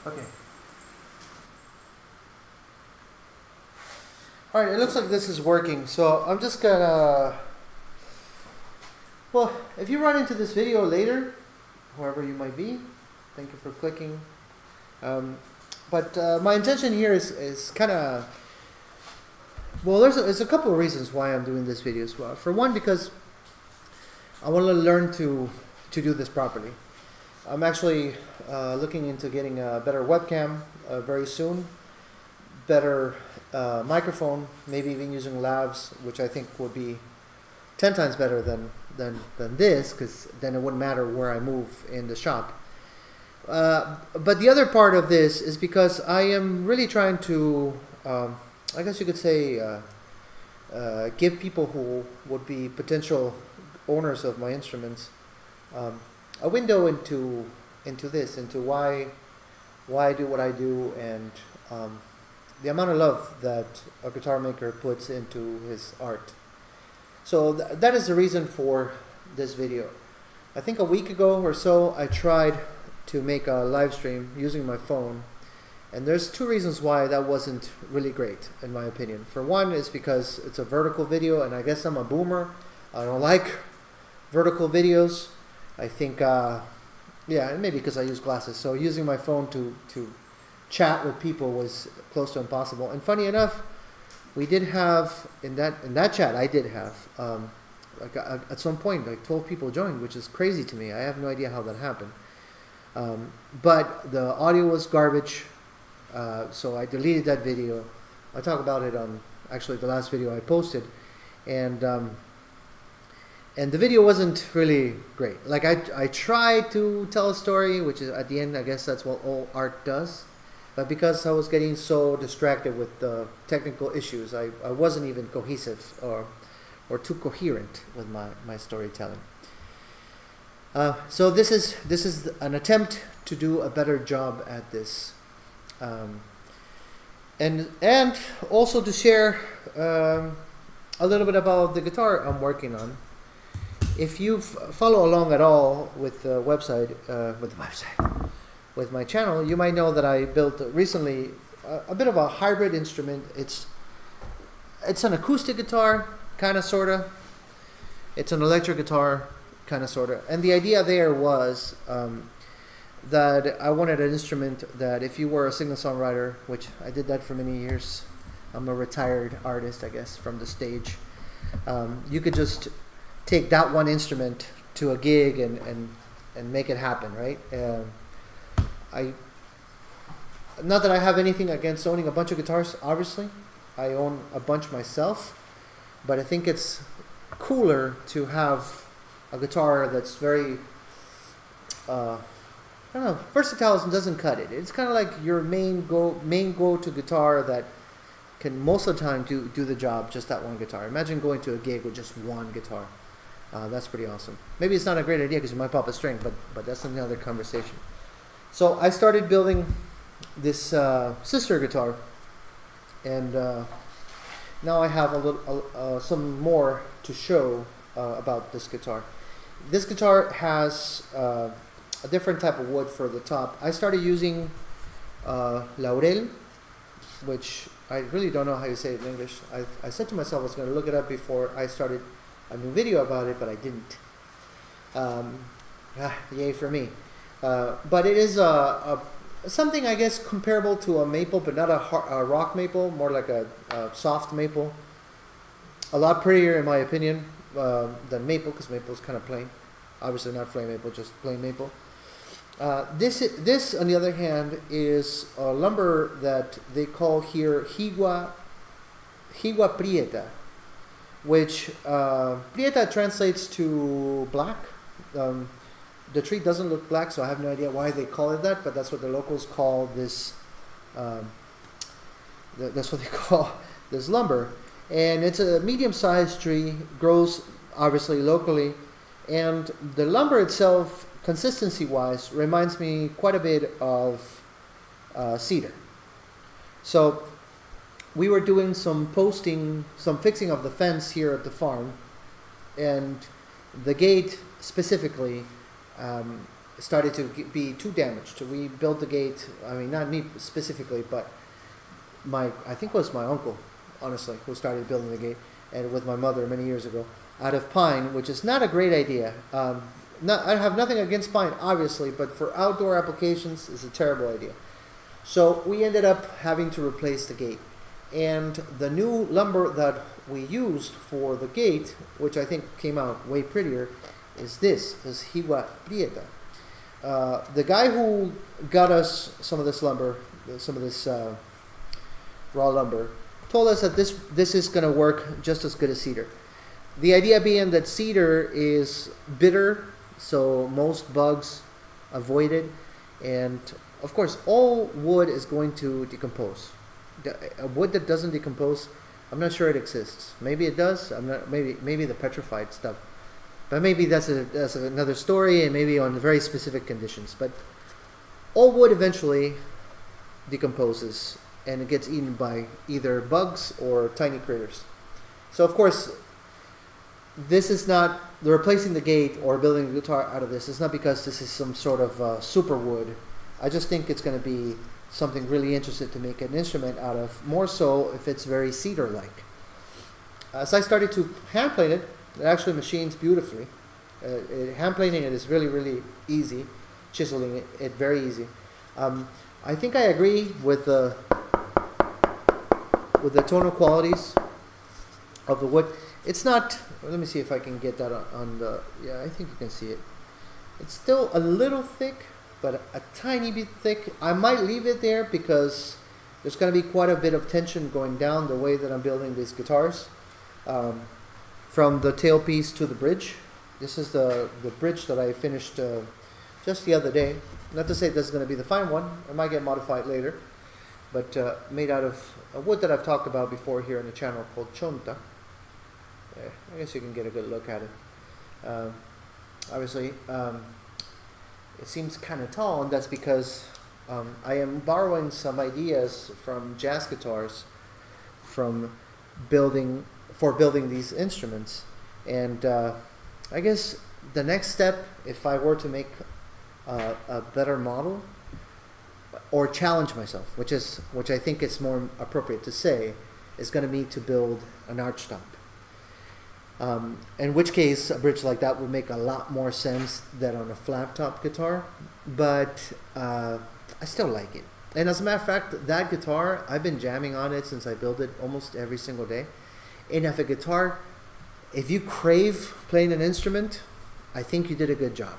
Okay. Alright, it looks like this is working, so I'm just gonna... Well, if you run into this video later, whoever you might be, thank you for clicking. But my intention here is kind of... Well, there's a couple of reasons why I'm doing this video as well. For one, because I want to learn to do this properly. I'm actually looking into getting a better webcam very soon, better microphone, maybe even using lavs, which I think would be 10 times better than this, because then it wouldn't matter where I move in the shop. But the other part of this is because I am really trying to, I guess you could say, give people who would be potential owners of my instruments a window into this, into why I do what I do, and the amount of love that a guitar maker puts into his art. So that is the reason for this video. I think a week ago or so I tried to make a live stream using my phone, and there's two reasons why that wasn't really great in my opinion. For one is because it's a vertical video, and I guess I'm a boomer. I don't like vertical videos. I think yeah, and maybe because I use glasses, so using my phone to chat with people was close to impossible. And funny enough, we did have in that chat I did have like at some point like 12 people joined, which is crazy to me. I have no idea how that happened. But the audio was garbage, so I deleted that video. I talk about it on actually the last video I posted, and the video wasn't really great. Like I tried to tell a story, which is at the end, I guess that's what all art does. But because I was getting so distracted with the technical issues, I wasn't even cohesive or too coherent with my storytelling. So this is an attempt to do a better job at this, and also to share a little bit about the guitar I'm working on. If you follow along at all with the website, with my channel, you might know that I built recently a bit of a hybrid instrument. It's an acoustic guitar, kind of, sort of. It's an electric guitar, kind of, sort of. And the idea there was that I wanted an instrument that if you were a singer-songwriter, which I did that for many years, I'm a retired artist, I guess, from the stage, you could just take that one instrument to a gig and make it happen, right? Not that I have anything against owning a bunch of guitars, obviously. I own a bunch myself, but I think it's cooler to have a guitar that's very, I don't know, versatile doesn't cut it. It's kind of like your main go-to guitar that can most of the time do the job, just that one guitar. Imagine going to a gig with just one guitar. That's pretty awesome. Maybe it's not a great idea because you might pop a string, but that's another conversation. So I started building this sister guitar, and now I have some more to show about this guitar. This guitar has a different type of wood for the top. I started using laurel, which I really don't know how you say it in English. I said to myself I was going to look it up before I started a new video about it, but I didn't. Yay for me. But it is something, I guess, comparable to a maple, but not a rock maple, more like a soft maple. A lot prettier, in my opinion, than maple, because maple is kind of plain. Obviously not flame maple, just plain maple. This, on the other hand, is a lumber that they call here Higua prieta, which prieta translates to black. The tree doesn't look black, so I have no idea why they call it that, but that's what the locals call this. That's what they call this lumber, and it's a medium-sized tree. Grows obviously locally, and the lumber itself, consistency-wise, reminds me quite a bit of cedar. So we were doing some fixing of the fence here at the farm, and the gate specifically started to be too damaged. We built the gate. I mean, not me specifically, but I think it was my uncle, honestly, who started building the gate, and with my mother many years ago, out of pine, which is not a great idea. I have nothing against pine, obviously, but for outdoor applications, it's a terrible idea. So we ended up having to replace the gate. And the new lumber that we used for the gate, which I think came out way prettier, is this Hiwa Prieta. The guy who got us some of this lumber, some of this raw lumber, told us that this is going to work just as good as cedar. The idea being that cedar is bitter, so most bugs avoid it, and of course all wood is going to decompose. A wood that doesn't decompose, I'm not sure it exists. Maybe it does. Maybe the petrified stuff, but maybe that's another story, and maybe on very specific conditions. But all wood eventually decomposes, and it gets eaten by either bugs or tiny critters. So of course, this is not replacing the gate or building a guitar out of this. It's not because this is some sort of super wood. I just think it's going to be something really interesting to make an instrument out of, more so if it's very cedar-like. So I started to hand plane it. It actually machines beautifully. Hand planing it is really, really easy. Chiseling it very easy. I think I agree with the tonal qualities of the wood. It's not, let me see if I can get that on the, yeah, I think you can see it. It's still a little thick, but a tiny bit thick. I might leave it there because there's going to be quite a bit of tension going down the way that I'm building these guitars. From the tailpiece to the bridge. This is the bridge that I finished just the other day. Not to say this is going to be the fine one. It might get modified later. But made out of a wood that I've talked about before here on the channel called chonta. I guess you can get a good look at it. Obviously, it seems kind of tall, and that's because I am borrowing some ideas from jazz guitars for building these instruments. And I guess the next step, if I were to make a better model or challenge myself, which I think is more appropriate to say, is going to be to build an archtop. In which case, a bridge like that would make a lot more sense than on a flat top guitar, but I still like it. And as a matter of fact, that guitar, I've been jamming on it since I built it almost every single day. And if you crave playing an instrument, I think you did a good job.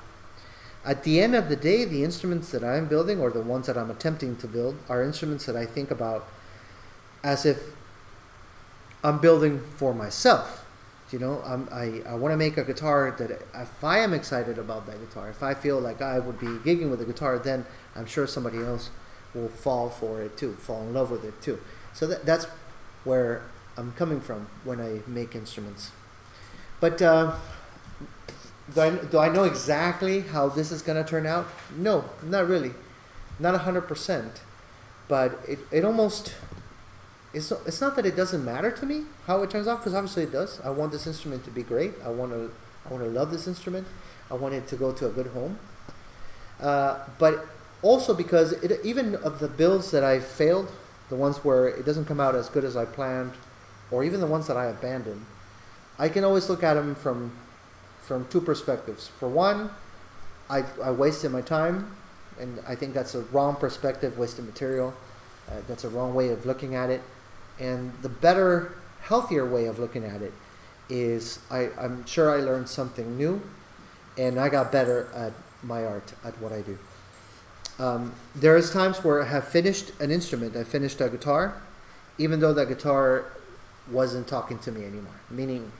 At the end of the day, the instruments that I'm building, or the ones that I'm attempting to build, are instruments that I think about as if I'm building for myself. You know, I want to make a guitar that if I am excited about that guitar, if I feel like I would be gigging with the guitar, then I'm sure somebody else will fall for it too, fall in love with it too. So that's where I'm coming from when I make instruments. But do I know exactly how this is going to turn out? No, not really. Not 100%. But it almost... It's not that it doesn't matter to me how it turns out, because obviously it does. I want this instrument to be great. I want to love this instrument. I want it to go to a good home. But also because even of the builds that I failed, the ones where it doesn't come out as good as I planned, or even the ones that I abandoned, I can always look at them from two perspectives. For one, I wasted my time, and I think that's a wrong perspective, wasted material. That's a wrong way of looking at it. And the better, healthier way of looking at it is I'm sure I learned something new, and I got better at my art, at what I do. There is times where I have finished an instrument. I finished a guitar, even though that guitar wasn't talking to me anymore, meaning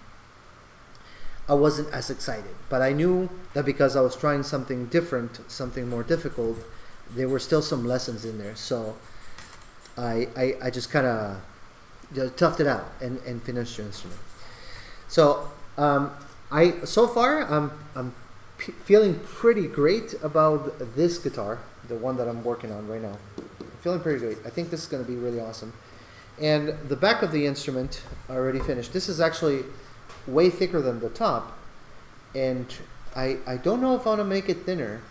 I wasn't as excited. But I knew that because I was trying something different, something more difficult, there were still some lessons in there. So I just kind of toughed it out and finished the instrument. So so far I'm feeling pretty great about this guitar, the one that I'm working on right now. I'm feeling pretty great. I think this is going to be really awesome. And the back of the instrument I already finished. This is actually way thicker than the top, and I don't know if I want to make it thinner.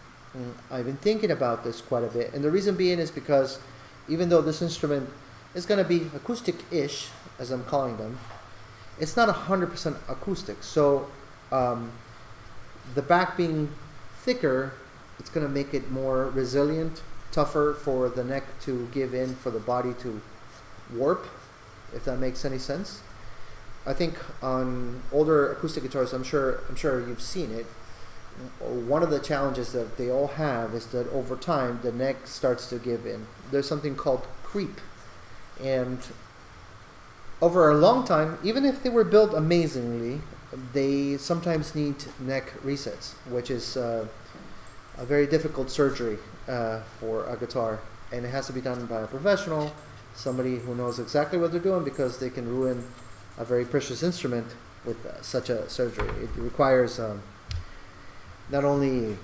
I've been thinking about this quite a bit, and the reason being is because even though this instrument is going to be acoustic-ish, as I'm calling them, it's not 100% acoustic. So the back being thicker, it's going to make it more resilient, tougher for the neck to give in, for the body to warp, if that makes any sense. I think on older acoustic guitars, I'm sure you've seen it. One of the challenges that they all have is that over time the neck starts to give in. There's something called creep, and over a long time, even if they were built amazingly, they sometimes need neck resets, which is a very difficult surgery for a guitar, and it has to be done by a professional, somebody who knows exactly what they're doing, because they can ruin a very precious instrument with such a surgery. It requires not only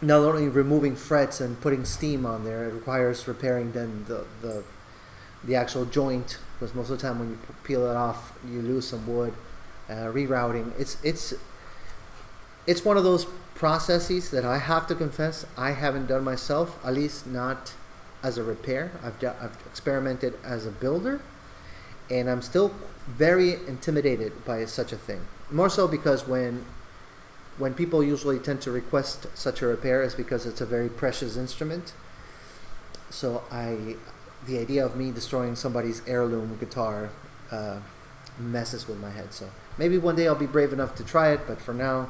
removing frets and putting steam on there, it requires repairing then the actual joint, because most of the time when you peel it off, you lose some wood. Rerouting. It's one of those processes that I have to confess I haven't done myself, at least not as a repair. I've experimented as a builder, and I'm still very intimidated by such a thing. More so because when people usually tend to request such a repair is because it's a very precious instrument. So the idea of me destroying somebody's heirloom guitar messes with my head. So maybe one day I'll be brave enough to try it, but for now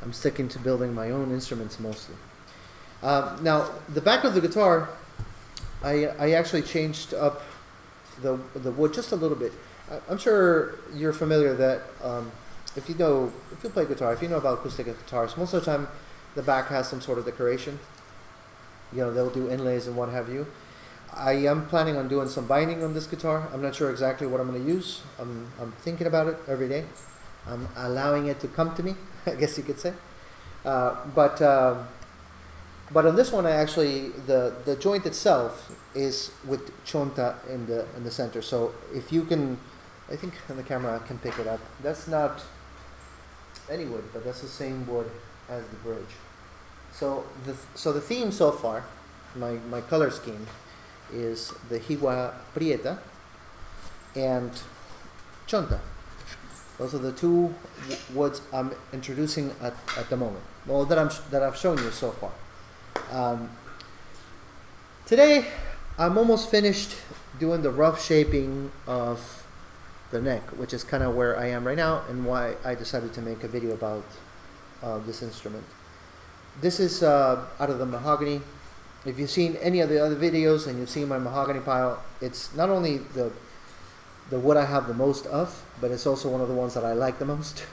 I'm sticking to building my own instruments mostly. Now the back of the guitar, I actually changed up the wood just a little bit. I'm sure you're familiar that if you play guitar, if you know about acoustic guitars, most of the time the back has some sort of decoration. They'll do inlays and what have you. I am planning on doing some binding on this guitar. I'm not sure exactly what I'm going to use. I'm thinking about it every day. I'm allowing it to come to me, I guess you could say. But on this one, the joint itself is with chonta in the center. So if you can, I think on the camera I can pick it up. That's not any wood, but that's the same wood as the bridge. So the theme so far, my color scheme, is the Hiwa Prieta and Chonta. Those are the two woods I'm introducing at the moment. Well, that I've shown you so far. Today, I'm almost finished doing the rough shaping of the neck, which is kind of where I am right now, and why I decided to make a video about this instrument. This is out of the mahogany. If you've seen any of the other videos and you've seen my mahogany pile, it's not only the wood I have the most of, but it's also one of the ones that I like the most.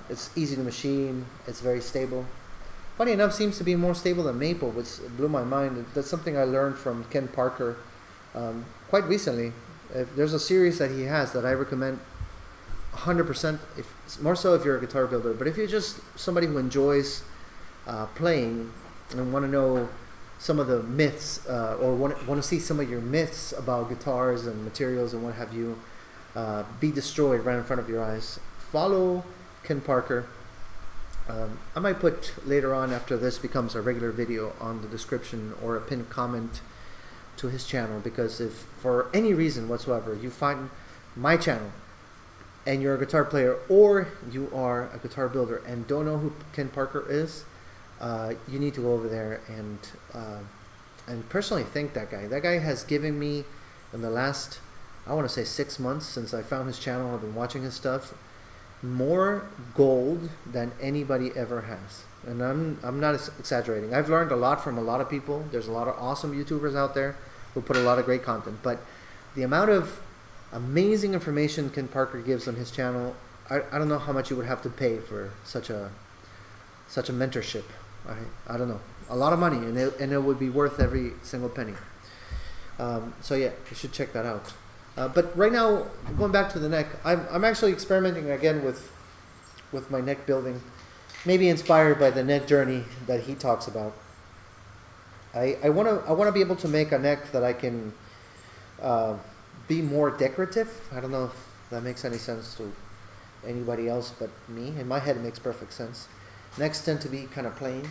It's easy to machine, it's very stable. Funny enough, seems to be more stable than maple, which blew my mind. That's something I learned from Ken Parker quite recently. There's a series that he has that I recommend 100%, more so if you're a guitar builder, but if you're just somebody who enjoys playing and want to know some of the myths, or want to see some of your myths about guitars and materials and what have you be destroyed right in front of your eyes, follow Ken Parker. I might put later on, after this becomes a regular video, on the description or a pinned comment to his channel, because if for any reason whatsoever you find my channel and you're a guitar player or you are a guitar builder and don't know who Ken Parker is, you need to go over there and personally thank that guy. That guy has given me, in the last, I want to say 6 months since I found his channel, I've been watching his stuff, more gold than anybody ever has. And I'm not exaggerating. I've learned a lot from a lot of people. There's a lot of awesome YouTubers out there who put a lot of great content. But the amount of amazing information Ken Parker gives on his channel, I don't know how much you would have to pay for such a mentorship. I don't know. A lot of money, and it would be worth every single penny. So yeah, you should check that out. But right now, going back to the neck, I'm actually experimenting again with my neck building, maybe inspired by the neck journey that he talks about. I want to be able to make a neck that I can be more decorative. I don't know if that makes any sense to anybody else but me. In my head, it makes perfect sense. Necks tend to be kind of plain,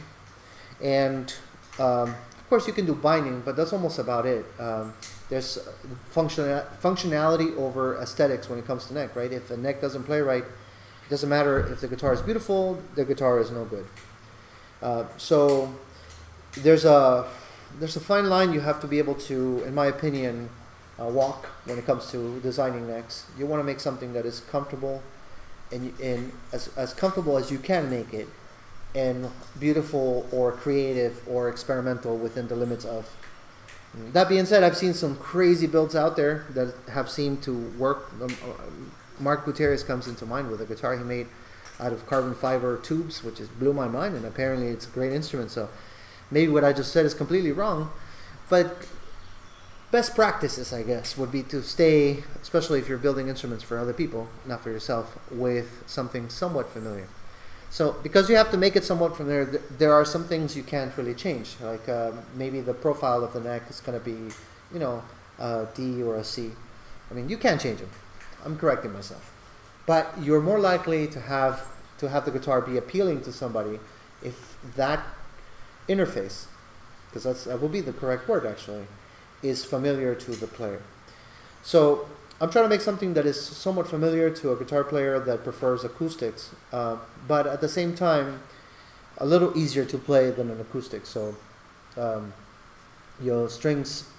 And of course you can do binding, but that's almost about it. There's functionality over aesthetics when it comes to neck, right? If a neck doesn't play right, it doesn't matter if the guitar is beautiful, the guitar is no good. So there's a fine line you have to be able to, in my opinion, walk when it comes to designing necks. You want to make something that is comfortable and as comfortable as you can make it, and beautiful or creative or experimental within the limits of. That being said, I've seen some crazy builds out there that have seemed to work. Mark Gutierrez comes into mind with a guitar he made out of carbon fiber tubes, which just blew my mind, and apparently it's a great instrument. So maybe what I just said is completely wrong, but best practices, I guess, would be to stay, especially if you're building instruments for other people, not for yourself, with something somewhat familiar. So because you have to make it somewhat familiar, there are some things you can't really change. Like maybe the profile of the neck is going to be, you know, a D or a C. I mean, you can't change them. I'm correcting myself. But you're more likely to have the guitar be appealing to somebody if that interface, because that will be the correct word actually, is familiar to the player. So I'm trying to make something that is somewhat familiar to a guitar player that prefers acoustics, but at the same time a little easier to play than an acoustic. So strings,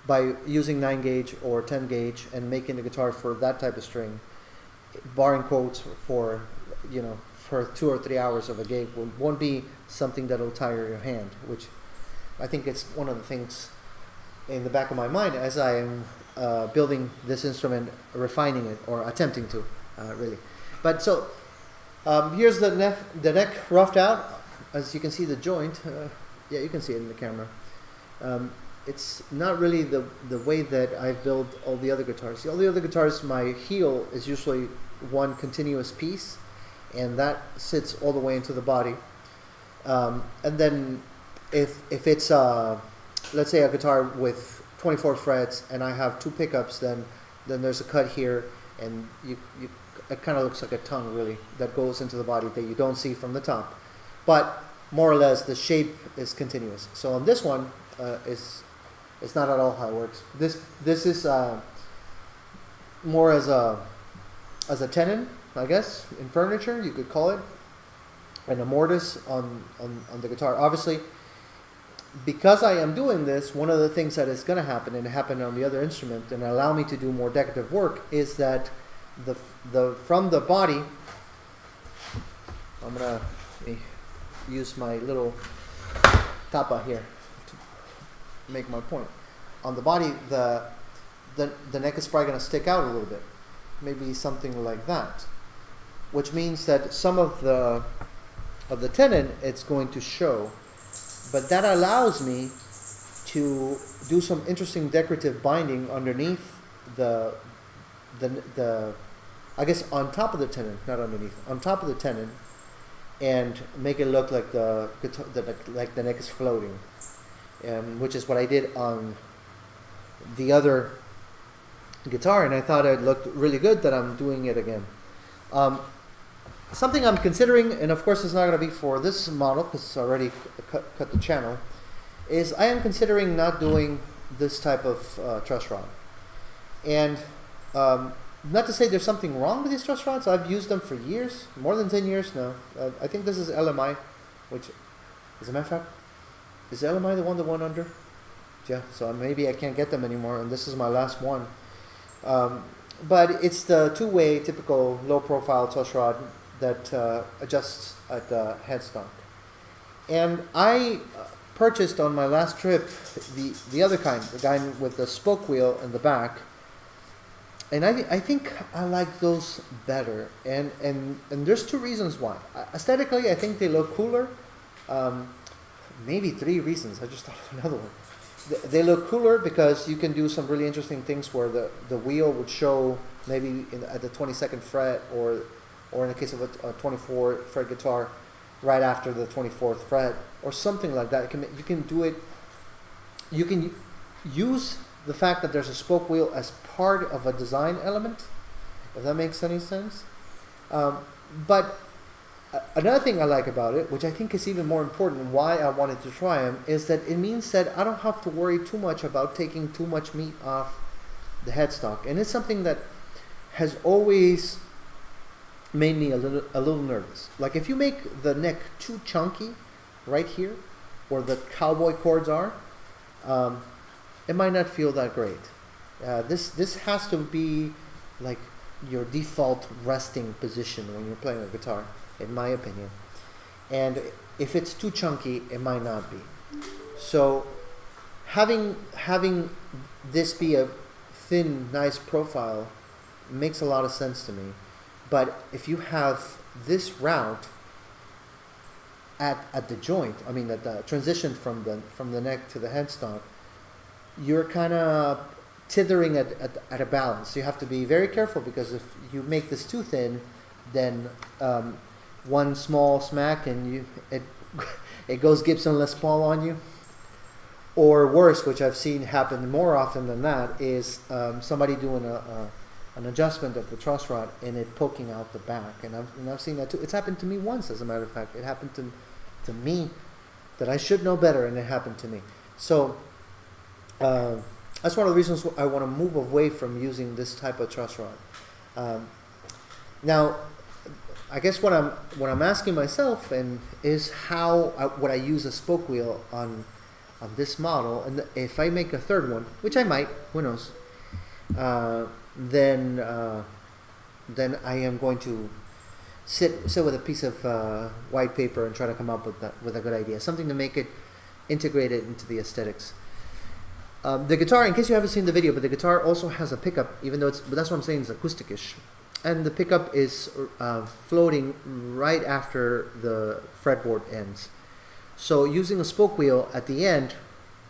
by using 9 gauge or 10 gauge and making the guitar for that type of string, barring quotes, for 2 or 3 hours of a gig, won't be something that will tire your hand, which I think it's one of the things in the back of my mind as I am building this instrument, refining it, or attempting to, really. But so here's the neck roughed out. As you can see the joint, yeah, you can see it in the camera. It's not really the way that I build all the other guitars. All the other guitars, my heel is usually one continuous piece, and that sits all the way into the body. And then if it's let's say a guitar with 24 frets and I have 2 pickups, then there's a cut here, and it kind of looks like a tongue really that goes into the body that you don't see from the top, but more or less the shape is continuous. So on this one, it's not at all how it works. This is more as a tenon, I guess, in furniture you could call it, and a mortise on the guitar. Obviously, because I am doing this, one of the things that is going to happen, and it happened on the other instrument, and allow me to do more decorative work, is that from the body, I'm going to use my little tapa here to make my point. On the body, the neck is probably going to stick out a little bit, maybe something like that, which means that some of the tenon, it's going to show. But that allows me to do some interesting decorative binding underneath the I guess on top of the tenon, not underneath, on top of the tenon, and make it look like the neck is floating, which is what I did on the other guitar, and I thought it looked really good that I'm doing it again. Something I'm considering, and of course it's not going to be for this model because it's already cut the channel, is I am considering not doing this type of truss rod. And not to say there's something wrong with these truss rods. I've used them for years, more than 10 years now. I think this is LMI, which, as a matter of fact, is LMI the one under? Yeah, so maybe I can't get them anymore, and this is my last one. But it's the 2-way typical low-profile truss rod that adjusts at the headstock. And I purchased on my last trip the other kind, the kind with the spoke wheel in the back. And I think I like those better. And there's 2 reasons why. Aesthetically, I think they look cooler. Maybe 3 reasons. I just thought of another one. They look cooler because you can do some really interesting things where the wheel would show maybe at the 22nd fret, or in the case of a 24 fret guitar, right after the 24th fret, or something like that. You can do it. You can use the fact that there's a spoke wheel as part of a design element, if that makes any sense. But Another thing I like about it, which I think is even more important, why I wanted to try them, is that it means that I don't have to worry too much about taking too much meat off the headstock, and it's something that has always made me a little nervous. Like if you make the neck too chunky, right here, where the cowboy cords are, it might not feel that great. This has to be like your default resting position when you're playing a guitar, in my opinion. And if it's too chunky, it might not be. So having this be a thin, nice profile makes a lot of sense to me. But if you have this route at the joint, I mean at the transition from the neck to the headstock, you're kind of tethering at a balance. You have to be very careful, because if you make this too thin, then one small smack and it goes Gibson Les Paul on you. Or worse, which I've seen happen more often than that, is somebody doing an adjustment of the truss rod and it poking out the back. And I've seen that too. It's happened to me once, as a matter of fact. It happened to me that I should know better, and it happened to me. So that's one of the reasons I want to move away from using this type of truss rod. Now, I guess what I'm asking myself is how would I use a spoke wheel on this model, and if I make a third one, which I might, who knows, then I am going to sit with a piece of white paper and try to come up with a good idea, something to make it integrated into the aesthetics. The guitar, in case you haven't seen the video, but the guitar also has a pickup, even though but that's what I'm saying, it's acoustic-ish. And the pickup is floating right after the fretboard ends. So using a spoke wheel at the end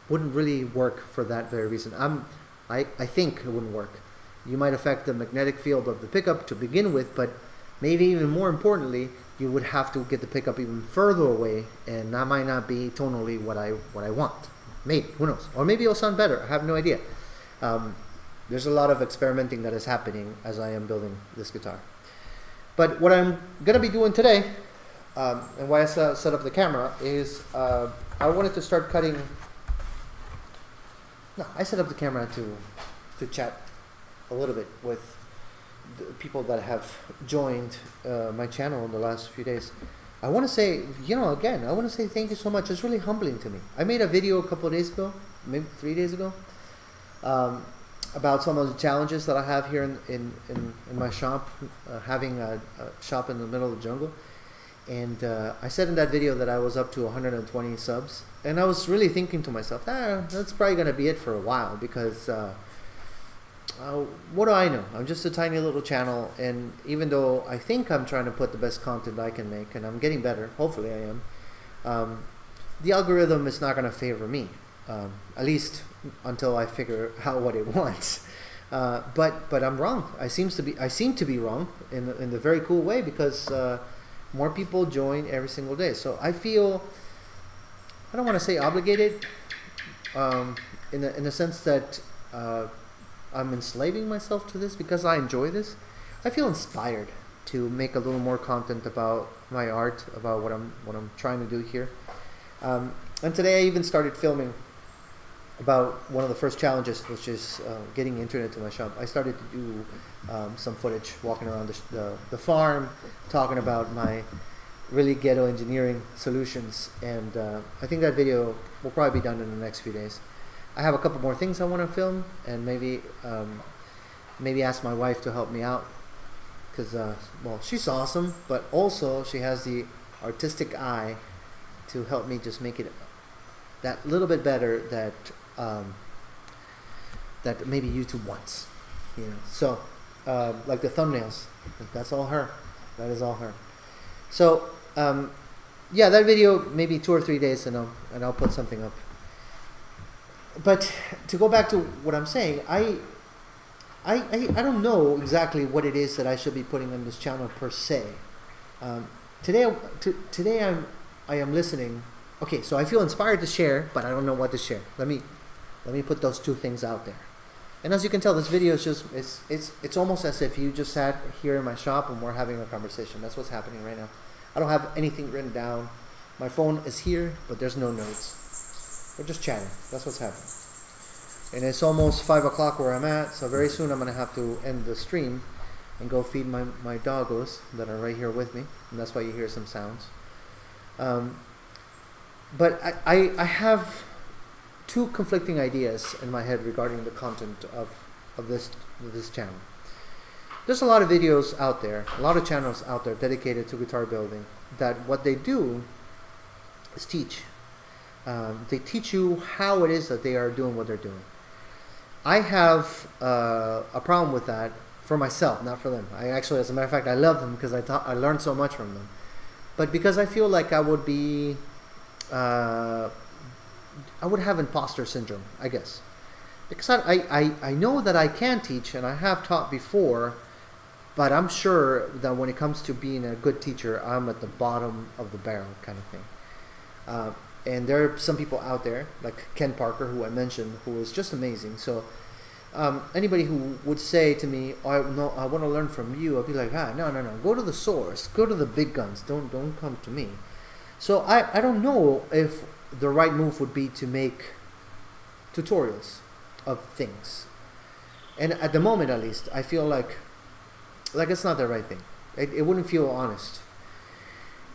wouldn't really work for that very reason. I think it wouldn't work. You might affect the magnetic field of the pickup to begin with, but maybe even more importantly, you would have to get the pickup even further away, and that might not be tonally what I want. Maybe, who knows? Or maybe it'll sound better. I have no idea. There's a lot of experimenting that is happening as I am building this guitar. But what I'm going to be doing today, and why I set up the camera, is I wanted to start cutting. No, I set up the camera to chat a little bit with the people that have joined my channel in the last few days. I want to say, again, I want to say thank you so much. It's really humbling to me. I made a video a couple of days ago, maybe 3 days ago, about some of the challenges that I have here in my shop, having a shop in the middle of the jungle. And I said in that video that I was up to 120 subs. And I was really thinking to myself, that's probably going to be it for a while, because what do I know? I'm just a tiny little channel, and even though I think I'm trying to put the best content I can make, and I'm getting better, hopefully I am, the algorithm is not going to favor me, at least until I figure out what it wants. But I'm wrong. I seem to be wrong in the very cool way, because more people join every single day. So I feel, I don't want to say obligated, in the sense that I'm enslaving myself to this because I enjoy this. I feel inspired to make a little more content about my art, about what I'm trying to do here. And today I even started filming about one of the first challenges, which is getting internet to my shop. I started to do some footage walking around the farm, talking about my really ghetto engineering solutions, and I think that video will probably be done in the next few days. I have a couple more things I want to film, and maybe ask my wife to help me out, because well, she's awesome, but also she has the artistic eye to help me just make it that little bit better that that maybe YouTube wants, So like the thumbnails, that's all her. That is all her. So yeah, that video, maybe 2 or 3 days, and I'll put something up. But to go back to what I'm saying, I don't know exactly what it is that I should be putting on this channel per se. Today I am listening. Okay, so I feel inspired to share, but I don't know what to share. Let me put those two things out there. And as you can tell, this video is just it's almost as if you just sat here in my shop and we're having a conversation. That's what's happening right now. I don't have anything written down. My phone is here, but there's no notes. We're just chatting. That's what's happening. And it's almost 5 o'clock where I'm at, so very soon I'm going to have to end the stream and go feed my doggos that are right here with me. And that's why you hear some sounds. But I have two conflicting ideas in my head regarding the content of this channel. There's a lot of videos out there, a lot of channels out there dedicated to guitar building, that what they do is teach. They teach you how it is that they are doing what they're doing. I have a problem with that for myself, not for them. I actually, as a matter of fact, I love them because I learned so much from them. But because I feel like I would be, I would have imposter syndrome, I guess. Because I know that I can teach and I have taught before, but I'm sure that when it comes to being a good teacher, I'm at the bottom of the barrel kind of thing. And there are some people out there, like Ken Parker, who I mentioned, who is just amazing. So anybody who would say to me, oh, I want to learn from you, I'll be like, no. Go to the source. Go to the big guns. Don't come to me. So I don't know if the right move would be to make tutorials of things. And at the moment, at least, I feel like it's not the right thing. It wouldn't feel honest.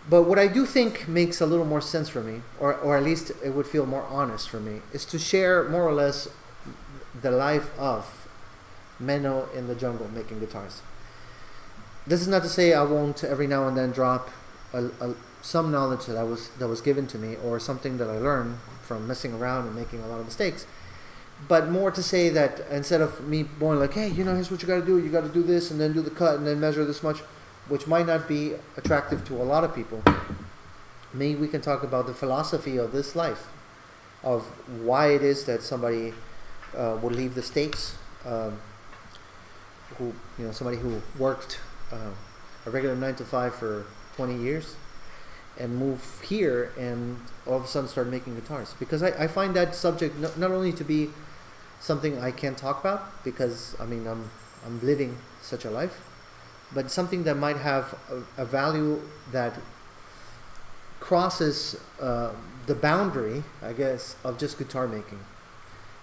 But what I do think makes a little more sense for me, or at least it would feel more honest for me, is to share more or less the life of Menno in the jungle making guitars. This is not to say I won't every now and then drop some knowledge that was given to me, or something that I learned from messing around and making a lot of mistakes. But more to say that instead of me going like, hey, here's what you got to do. You got to do this and then do the cut and then measure this much, which might not be attractive to a lot of people. Maybe we can talk about the philosophy of this life, of why it is that somebody would leave the States, somebody who worked a regular 9 to 5 for 20 years and move here and all of a sudden start making guitars. Because I find that subject not only to be something I can talk about, because I'm living such a life, but something that might have a value that crosses the boundary, I guess, of just guitar making.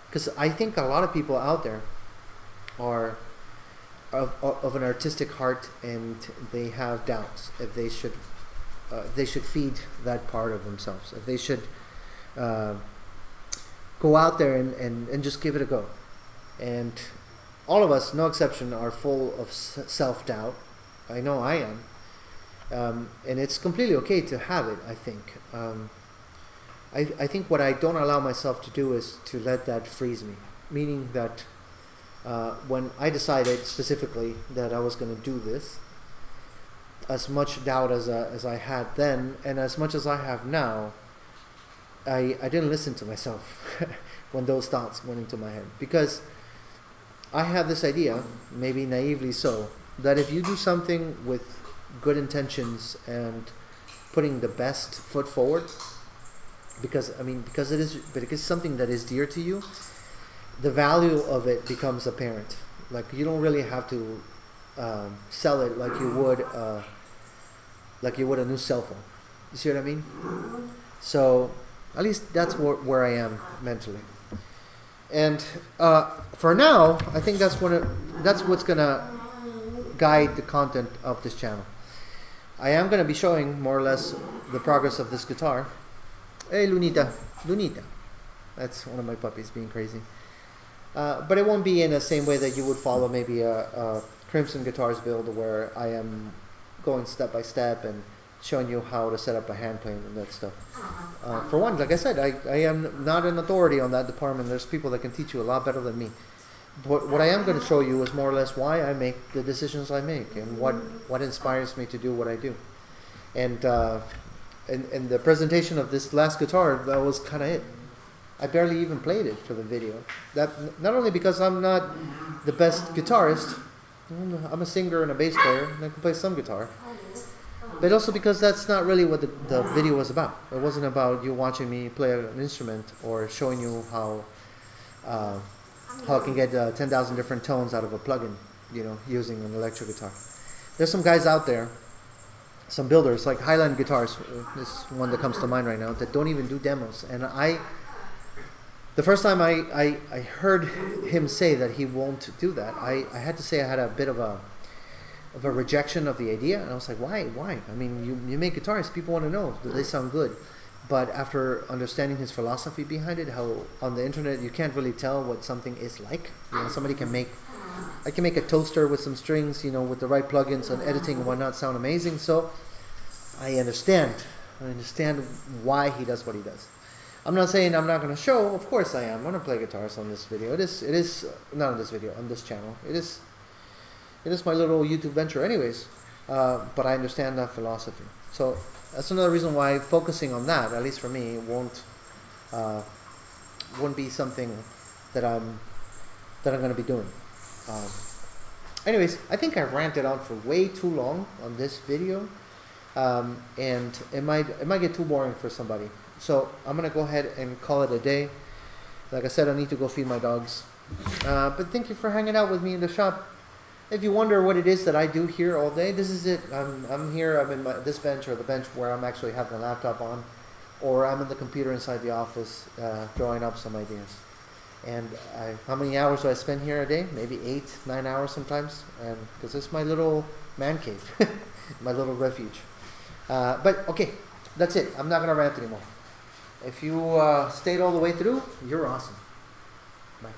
Because I think a lot of people out there are of an artistic heart, and they have doubts if they should feed that part of themselves, if they should go out there and just give it a go. And all of us, no exception, are full of self-doubt. I know I am. And it's completely okay to have it, I think. I think what I don't allow myself to do is to let that freeze me. Meaning that when I decided specifically that I was going to do this, as much doubt as I had then, and as much as I have now, I didn't listen to myself when those thoughts went into my head. Because I have this idea, maybe naively so, that if you do something with good intentions and putting the best foot forward, because it is something that is dear to you, the value of it becomes apparent. Like, you don't really have to sell it like you would a new cell phone. You see what I mean? So at least that's where I am mentally. And for now, I think that's what's gonna guide the content of this channel. I am gonna be showing more or less the progress of this guitar. Hey, Lunita. That's one of my puppies being crazy. But it won't be in the same way that you would follow maybe a Crimson Guitars build, where I am going step by step and showing you how to set up a hand plane and that stuff. For one, like I said, I am not an authority on that department. There's people that can teach you a lot better than me. But what I am going to show you is more or less why I make the decisions I make, and what inspires me to do what I do. And the presentation of this last guitar, that was kind of it. I barely even played it for the video. That not only because I'm not the best guitarist, I'm a singer and a bass player, and I can play some guitar, but also because that's not really what the video was about. It wasn't about you watching me play an instrument or showing you how I can get 10,000 different tones out of a plugin, using an electric guitar. There's some guys out there, some builders like Highland Guitars, this one that comes to mind right now, that don't even do demos. And the first time I heard him say that he won't do that, I had to say I had a bit of a rejection of the idea. And I was like, why? I mean, you make guitars, people want to know, do they sound good? But after understanding his philosophy behind it, how on the internet you can't really tell what something is like. You know, I can make a toaster with some strings, you know, with the right plugins and editing and whatnot, sound amazing. So I understand why he does what he does. I'm not saying I'm not going to show. Of course I am. I'm going to play guitars on this video. It is not on this video, on this channel. It is my little YouTube venture anyways. But I understand that philosophy. So that's another reason why focusing on that, at least for me, won't be something that I'm going to be doing. Anyways, I think I ranted on for way too long on this video, and it might get too boring for somebody. So I'm gonna go ahead and call it a day. Like I said, I need to go feed my dogs. But thank you for hanging out with me in the shop. If you wonder what it is that I do here all day, this is it. I'm here. I'm in this bench, or the bench where I'm actually having the laptop on, or I'm in the computer inside the office drawing up some ideas. And how many hours do I spend here a day? Maybe 8-9 hours sometimes, and because it's my little man cave, my little refuge. But okay, that's it. I'm not gonna rant anymore. If you stayed all the way through, you're awesome. Bye.